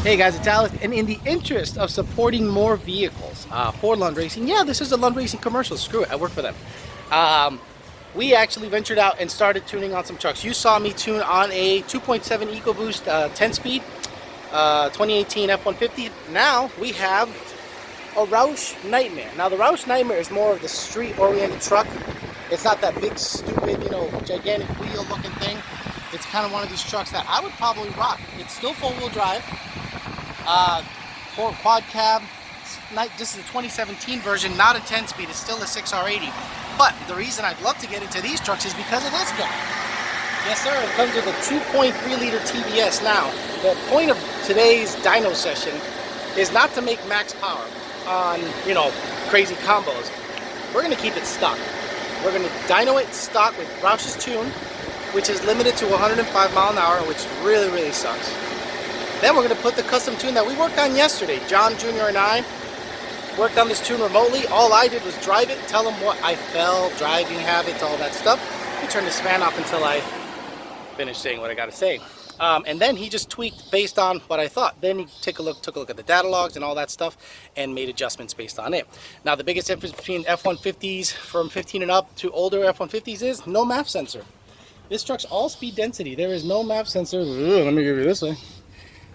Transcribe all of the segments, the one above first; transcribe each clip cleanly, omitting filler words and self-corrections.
Hey guys, it's Alex, and in the interest of supporting more vehicles for Lund Racing, yeah, this is a Lund Racing commercial, screw it, I work for them. We actually ventured out and started tuning on some trucks. You saw me tune on a 2.7 EcoBoost 10-speed 2018 F150. Now we have a Roush Nitemare. Now the Roush Nitemare is more of the street-oriented truck. It's not that big, stupid, gigantic wheel-looking thing. It's kind of one of these trucks that I would probably rock. It's still four-wheel drive. For quad cab, this is a 2017 version, not a 10-speed, it's still a 6R80. But the reason I'd love to get into these trucks is because of this guy. Yes sir, it comes with a 2.3 liter TVS. Now, the point of today's dyno session is not to make max power on, crazy combos. We're going to keep it stock. We're going to dyno it stock with Roush's tune, which is limited to 105 mile an hour, which really, really sucks. Then we're going to put the custom tune that we worked on yesterday. John Jr. and I worked on this tune remotely. All I did was drive it, tell him what I felt, driving habits, all that stuff. We turned this fan off until I finished saying what I got to say. And then he just tweaked based on what I thought. Then he took a look at the data logs and all that stuff and made adjustments based on it. Now the biggest difference between F-150s from 15 and up to older F-150s is no MAP sensor. This truck's all speed density. There is no MAP sensor. Ooh, let me give you this way.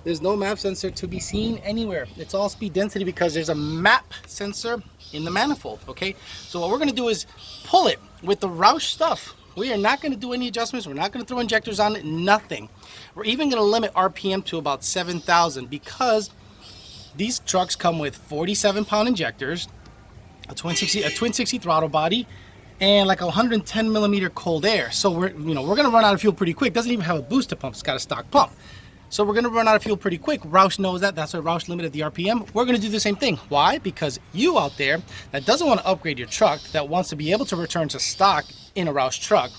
There's no MAP sensor to be seen anywhere. It's all speed density because there's a MAP sensor in the manifold, okay? So what we're gonna do is pull it with the Roush stuff. We are not gonna do any adjustments. We're not gonna throw injectors on it, nothing. We're even gonna limit RPM to about 7,000 because these trucks come with 47-pound injectors, a twin 60 throttle body, and like a 110 millimeter cold air. So we're gonna run out of fuel pretty quick. Doesn't even have a booster pump, it's got a stock pump. So we're going to run out of fuel pretty quick. Roush knows that. That's why Roush limited the RPM. We're going to do the same thing. Why? Because you out there that doesn't want to upgrade your truck, that wants to be able to return to stock in a Roush truck,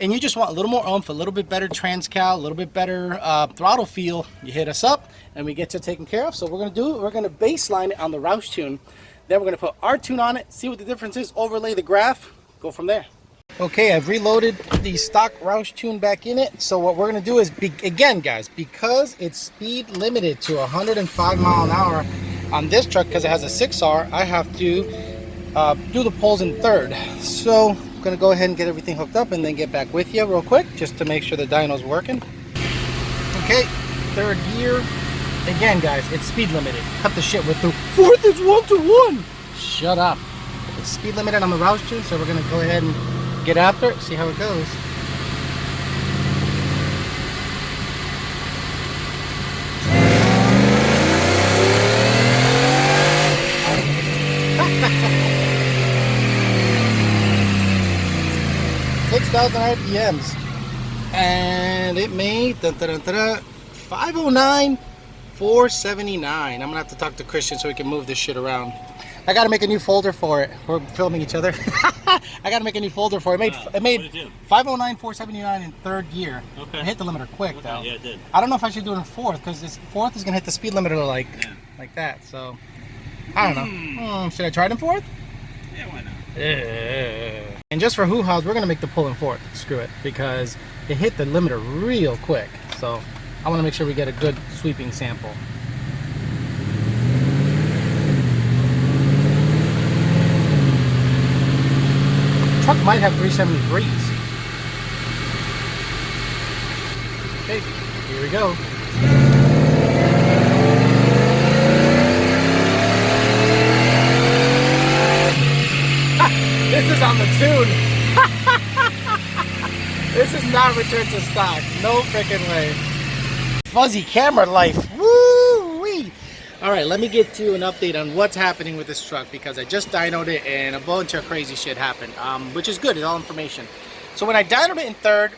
and you just want a little more oomph, a little bit better transcal, a little bit better throttle feel, you hit us up and we get you taken care of. So we're going to do it. We're going to baseline it on the Roush tune. Then we're going to put our tune on it, see what the difference is, overlay the graph, go from there. Okay, I've reloaded the stock Roush tune back in it. So what we're going to do is, again guys, because it's speed limited to 105 mile an hour on this truck because it has a 6R, I have to do the pulls in third. So I'm going to go ahead and get everything hooked up and then get back with you real quick just to make sure the dyno's working. Okay, third gear. Again guys, it's speed limited. Cut the shit with the fourth is 1-to-1. Shut up. It's speed limited on the Roush tune, so we're going to go ahead and get after it, see how it goes. RPMs, and it made 509 479. I'm gonna have to talk to Christian so we can move this shit around. I gotta make a new folder for it. We're filming each other. I gotta make a new folder for it. It made 509 479 in third gear. Okay. I hit the limiter quick though. Yeah, it did. I don't know if I should do it in fourth because this fourth is gonna hit the speed limiter like that. So I don't know. Should I try it in fourth? Yeah, why not? And just for hoo-haws, we're gonna make the pull in fourth. Screw it, because it hit the limiter real quick. So I want to make sure we get a good sweeping sample. The truck might have 373s. Okay, here we go. This is on the tune. This is not return to stock. No freaking way. Fuzzy camera life. Woo-wee. All right, let me get you an update on what's happening with this truck because I just dynoed it and a bunch of crazy shit happened, which is good. It's all information. So when I dynoed it in third,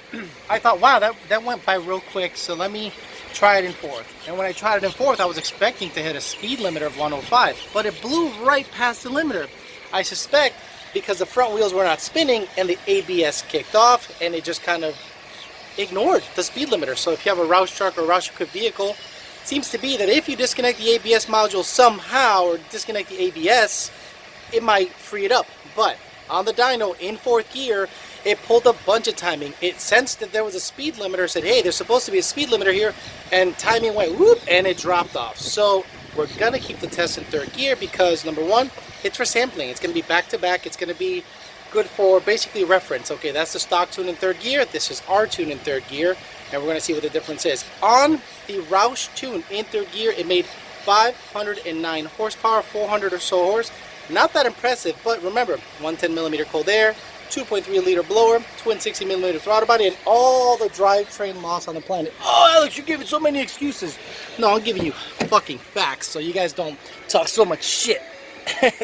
I thought, wow, that went by real quick. So let me try it in fourth. And when I tried it in fourth, I was expecting to hit a speed limiter of 105, but it blew right past the limiter. I suspect because the front wheels were not spinning and the ABS kicked off and it just kind of ignored the speed limiter. So if you have a Roush truck or a Roush equipped vehicle, it seems to be that if you disconnect the ABS module somehow or disconnect the ABS, it might free it up. But on the dyno in 4th gear, it pulled a bunch of timing. It sensed that there was a speed limiter, said, hey, there's supposed to be a speed limiter here, and timing went whoop, and it dropped off. So we're gonna keep the test in 3rd gear because number one, it's for sampling. It's gonna be back to back. It's gonna be good for basically reference. Okay, that's the stock tune in 3rd gear. This is our tune in 3rd gear, and we're gonna see what the difference is. On the Roush tune in 3rd gear, it made 509 horsepower, 400 or so horse. Not that impressive, but remember, 110mm cold air, 2.3 liter blower, twin 60mm throttle body, and all the drivetrain loss on the planet. Oh, Alex, you're giving so many excuses. No, I'm giving you fucking facts so you guys don't talk so much shit.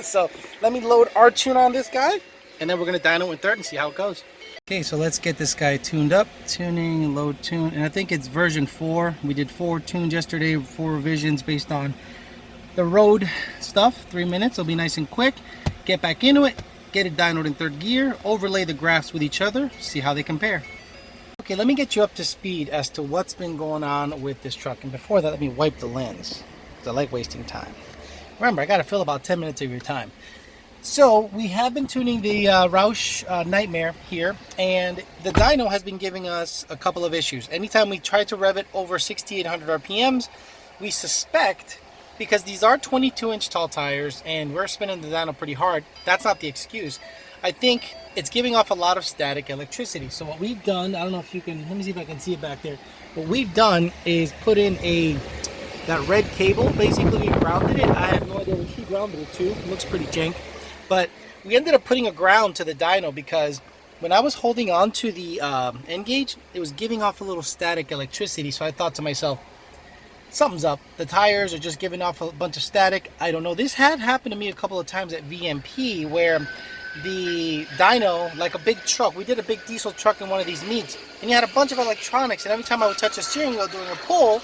So let me load our tune on this guy, and then we're gonna dyno in 3rd and see how it goes. Okay, so let's get this guy tuned up. Tuning, load tune, and I think it's version 4. We did 4 tunes yesterday, 4 revisions based on the road stuff. 3 minutes, it'll be nice and quick. Get back into it, get it dynoed in 3rd gear, overlay the graphs with each other, see how they compare. Okay, let me get you up to speed as to what's been going on with this truck. And before that, let me wipe the lens, because I like wasting time. Remember, I gotta fill about 10 minutes of your time. So we have been tuning the Roush Nitemare here, and the dyno has been giving us a couple of issues. Anytime we try to rev it over 6,800 RPMs, we suspect, because these are 22-inch tall tires and we're spinning the dyno pretty hard, that's not the excuse. I think it's giving off a lot of static electricity. So what we've done, I don't know if you can, let me see if I can see it back there. What we've done is put in that red cable. Basically, we grounded it. I have no idea what she grounded it to. It looks pretty jank. But we ended up putting a ground to the dyno because when I was holding on to the end gauge, it was giving off a little static electricity. So I thought to myself, something's up. The tires are just giving off a bunch of static. I don't know. This had happened to me a couple of times at VMP where the dyno, like a big truck, we did a big diesel truck in one of these meets, and you had a bunch of electronics, and every time I would touch the steering wheel during a pull,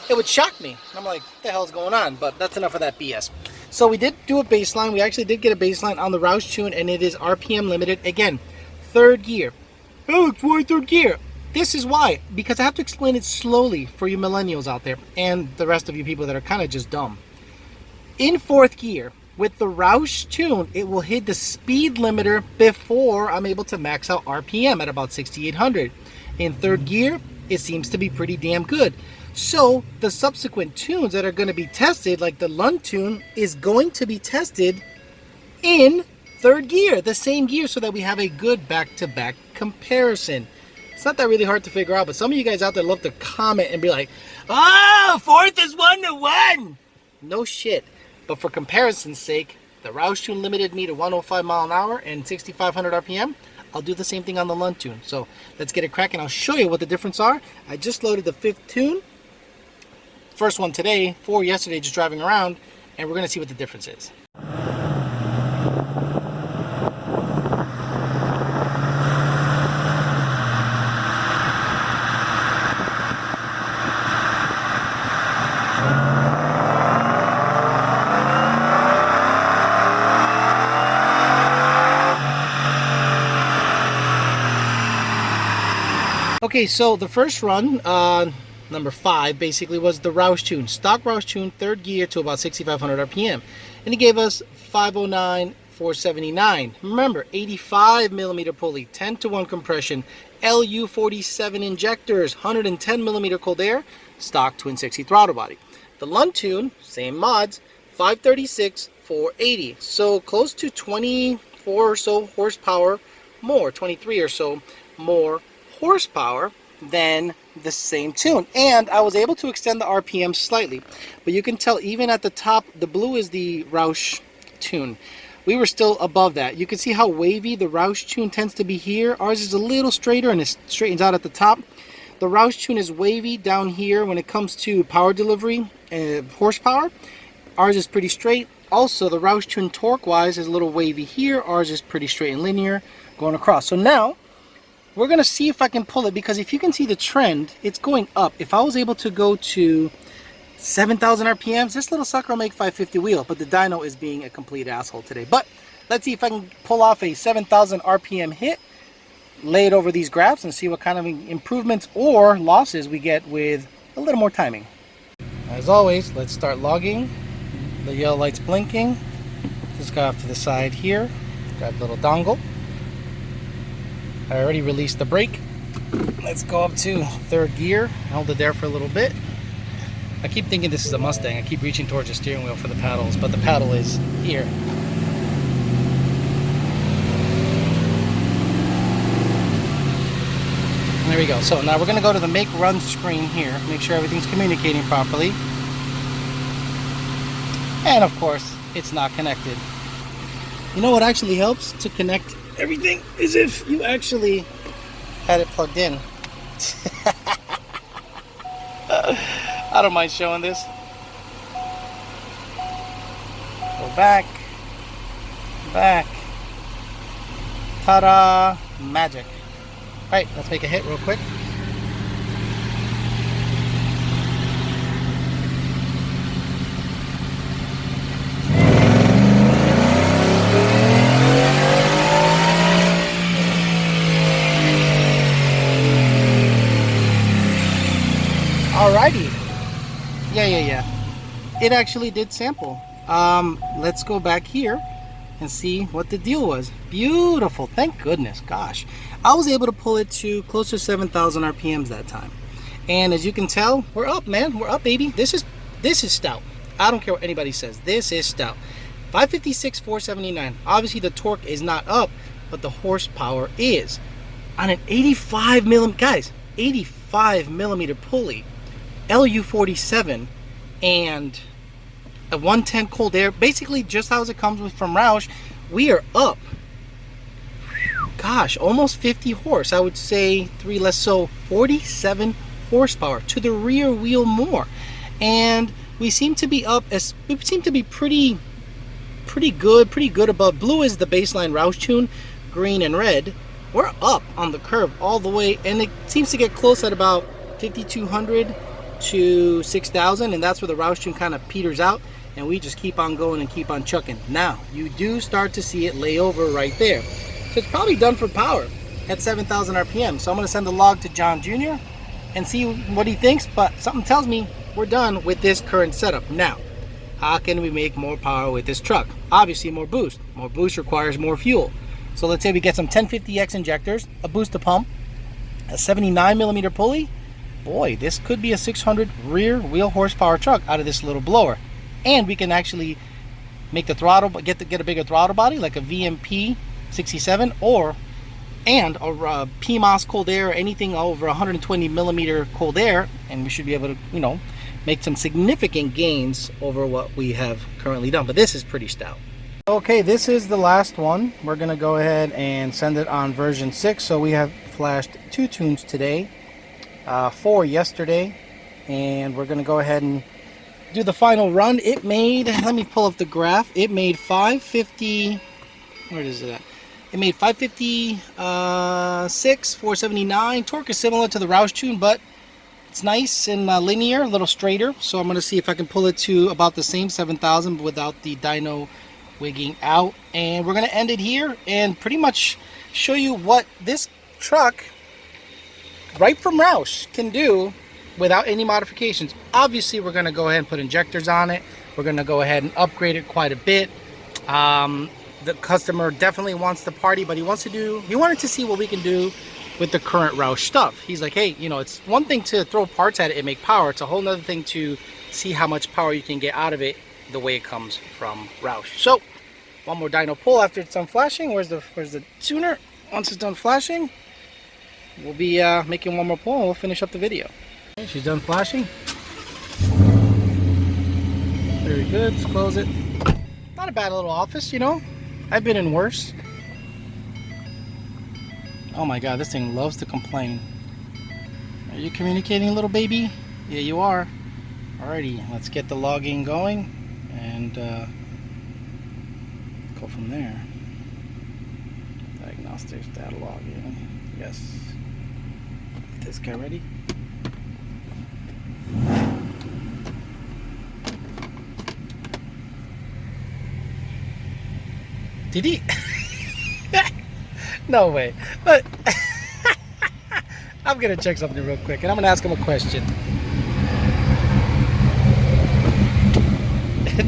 it would shock me. And I'm like, what the hell's going on? But that's enough of that BS. So we did do a baseline. We actually did get a baseline on the Roush tune, and it is RPM limited. Again, 3rd gear. Oh, why 3rd gear? This is why. Because I have to explain it slowly for you millennials out there and the rest of you people that are kind of just dumb. In 4th gear, with the Roush tune, it will hit the speed limiter before I'm able to max out RPM at about 6,800. In 3rd gear, it seems to be pretty damn good. So the subsequent tunes that are going to be tested, like the Lund tune, is going to be tested in 3rd gear, the same gear, so that we have a good back-to-back comparison. It's not that really hard to figure out, but some of you guys out there love to comment and be like, oh, 4th is 1-to-1. No shit. But for comparison's sake, the Roush tune limited me to 105 mile an hour and 6,500 RPM. I'll do the same thing on the Lund tune. So let's get it cracking. I'll show you what the difference are. I just loaded the 5th tune. First one today, 4 yesterday, just driving around, and we're going to see what the difference is. Okay, so the first run, number 5, basically was the Roush tune, stock Roush tune, 3rd gear to about 6,500 RPM, and it gave us 509, 479. Remember, 85mm pulley, 10-to-1 compression, LU47 injectors, 110mm cold air, stock twin 60 throttle body. The Lund tune, same mods, 536, 480, so close to 24 or so horsepower more, 23 or so more horsepower than the same tune, and I was able to extend the RPM slightly, but you can tell even at the top, the blue is the Roush tune. We were still above that. You can see how wavy the Roush tune tends to be here. Ours is a little straighter and it straightens out at the top. The Roush tune is wavy down here when it comes to power delivery and horsepower. Ours is pretty straight. Also, the Roush tune torque wise is a little wavy here. Ours is pretty straight and linear going across. So now we're going to see if I can pull it, because if you can see the trend, it's going up. If I was able to go to 7,000 RPMs, this little sucker will make 550 wheel, but the dyno is being a complete asshole today. But let's see if I can pull off a 7,000 RPM hit, lay it over these graphs, and see what kind of improvements or losses we get with a little more timing. As always, let's start logging. The yellow light's blinking. This guy off to the side here. Grab a little dongle. I already released the brake. Let's go up to third gear. Hold it there for a little bit. I keep thinking this is a Mustang. I keep reaching towards the steering wheel for the paddles, but the paddle is here. There we go. So now we're going to go to the make run screen here. Make sure everything's communicating properly. And of course, it's not connected. You know what actually helps to connect everything is if you actually had it plugged in. I don't mind showing this. Go back. Back. Ta-da! Magic. Alright, let's make a hit real quick. Alrighty. Yeah. It actually did sample. Let's go back here and see what the deal was. Beautiful. Thank goodness. Gosh. I was able to pull it to close to 7,000 RPMs that time. And as you can tell, we're up, man. We're up, baby. This is stout. I don't care what anybody says. This is stout. 556, 479. Obviously, the torque is not up, but the horsepower is. On an 85 millimeter, guys, 85 millimeter pulley, LU47, and a 110 cold air, basically just how it comes with from Roush, we are up. Gosh, almost 50 horse. I would say 3 less, so 47 horsepower to the rear wheel more. And we seem to be up, we seem to be pretty good above. Blue is the baseline Roush tune, green and red. We're up on the curve all the way, and it seems to get close at about 5,200 to 6,000, and that's where the Roush tune kind of peters out, and we just keep on going and keep on chucking. Now, you do start to see it lay over right there. So it's probably done for power at 7,000 RPM. So I'm going to send the log to John Jr. and see what he thinks, but something tells me we're done with this current setup. Now, how can we make more power with this truck? Obviously, more boost. More boost requires more fuel. So let's say we get some 1050X injectors, a booster pump, a 79 millimeter pulley. Boy, this could be a 600 rear wheel horsepower truck out of this little blower. And we can actually make the throttle, but get a bigger throttle body like a VMP 67 and a PMOS cold air, or anything over 120 millimeter cold air, and we should be able to, you know, make some significant gains over what we have currently done. But this is pretty stout. Okay, this is the last one. We're gonna go ahead and send it on version 6. So we have flashed 2 tunes today, 4 yesterday, and we're gonna go ahead and do the final run. It made, let me pull up the graph, it made 550, where is it at? It made 556, 479. Torque is similar to the Roush tune, but it's nice and linear, a little straighter. So I'm going to see if I can pull it to about the same 7,000 without the dyno wigging out. And we're going to end it here and pretty much show you what this truck, right from Roush, can do without any modifications. Obviously, we're going to go ahead and put injectors on it. We're going to go ahead and upgrade it quite a bit. The customer definitely wants the party, but he wanted to see what we can do with the current Roush stuff. He's like, hey, you know, it's one thing to throw parts at it and make power. It's a whole nother thing to see how much power you can get out of it the way it comes from Roush. So, one more dyno pull after it's done flashing. Where's the tuner? Once it's done flashing, we'll be making one more pull and we'll finish up the video. Okay, she's done flashing. Very good. Let's close it. Not a bad little office, you know. I've been in worse. Oh my god, this thing loves to complain. Are you communicating, little baby? Yeah, you are. Alrighty, let's get the logging going and go from there. Diagnostics, data logging. Yes. Get this guy ready. Did he? No way. But I'm gonna check something real quick and I'm gonna ask him a question.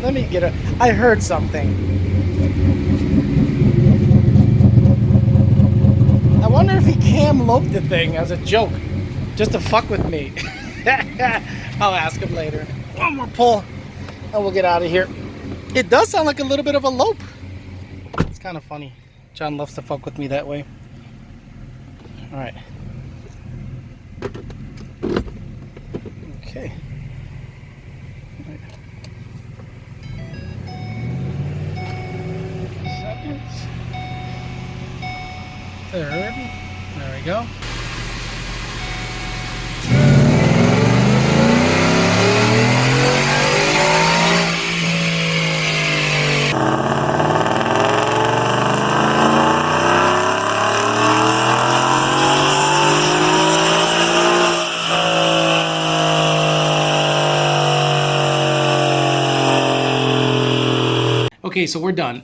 Let me get I heard something. wonder if he cam loped the thing as a joke, just to fuck with me. I'll ask him later. One more pull, and we'll get out of here. It does sound like a little bit of a lope. It's kind of funny. John loves to fuck with me that way. All right. Okay. Seconds. Third. There we go. Okay, so we're done.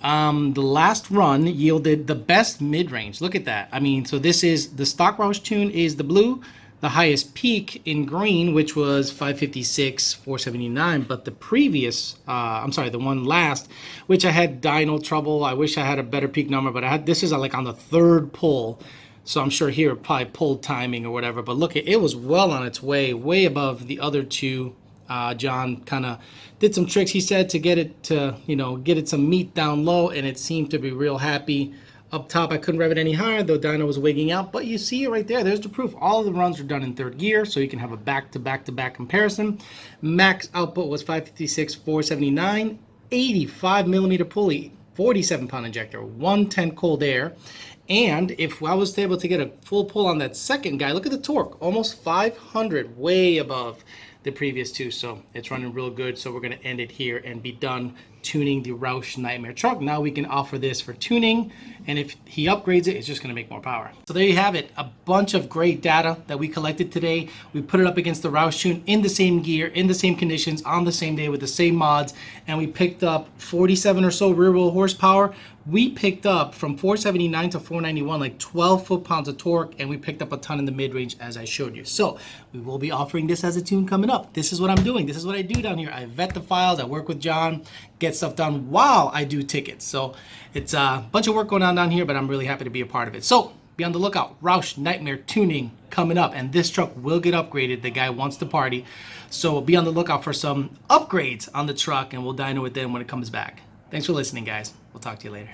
The last run yielded the best mid-range. Look at that. I mean, so this is the stock Roush tune is the blue, the highest peak in green, which was 556, 479. But the previous, the one last, which I had dyno trouble. I wish I had a better peak number, but I had this is like on the third pull. So I'm sure here it probably pulled timing or whatever. But look, it was well on its way above the other two. John kind of did some tricks, he said, to get it to, get it some meat down low, and it seemed to be real happy. Up top, I couldn't rev it any higher, though Dyno was wigging out, but you see it right there. There's the proof. All of the runs are done in third gear, so you can have a back-to-back-to-back comparison. Max output was 556, 479, 85 millimeter pulley, 47 pound injector, 110 cold air. And if I was able to get a full pull on that second guy, look at the torque, almost 500, way above the previous two. So it's running real good. So we're going to end it here and be done tuning the Roush Nitemare truck. Now we can offer this for tuning, and if he upgrades it, it's just going to make more power. So there you have it, a bunch of great data that we collected today. We put it up against the Roush tune in the same gear, in the same conditions, on the same day with the same mods, and we picked up 47 or so rear wheel horsepower. We picked up from 479 to 491 like 12 foot-pounds of torque, and we picked up a ton in the mid-range as I showed you. So we will be offering this as a tune coming up. This is what I'm doing. This is what I do down here. I vet the files, I work with John, get stuff done while I do tickets. So it's a bunch of work going on down here, but I'm really happy to be a part of it. So be on the lookout. Roush Nitemare tuning coming up, and this truck will get upgraded. The guy wants to party. So be on the lookout for some upgrades on the truck, and we'll dyno it then when it comes back. Thanks for listening, guys. We'll talk to you later.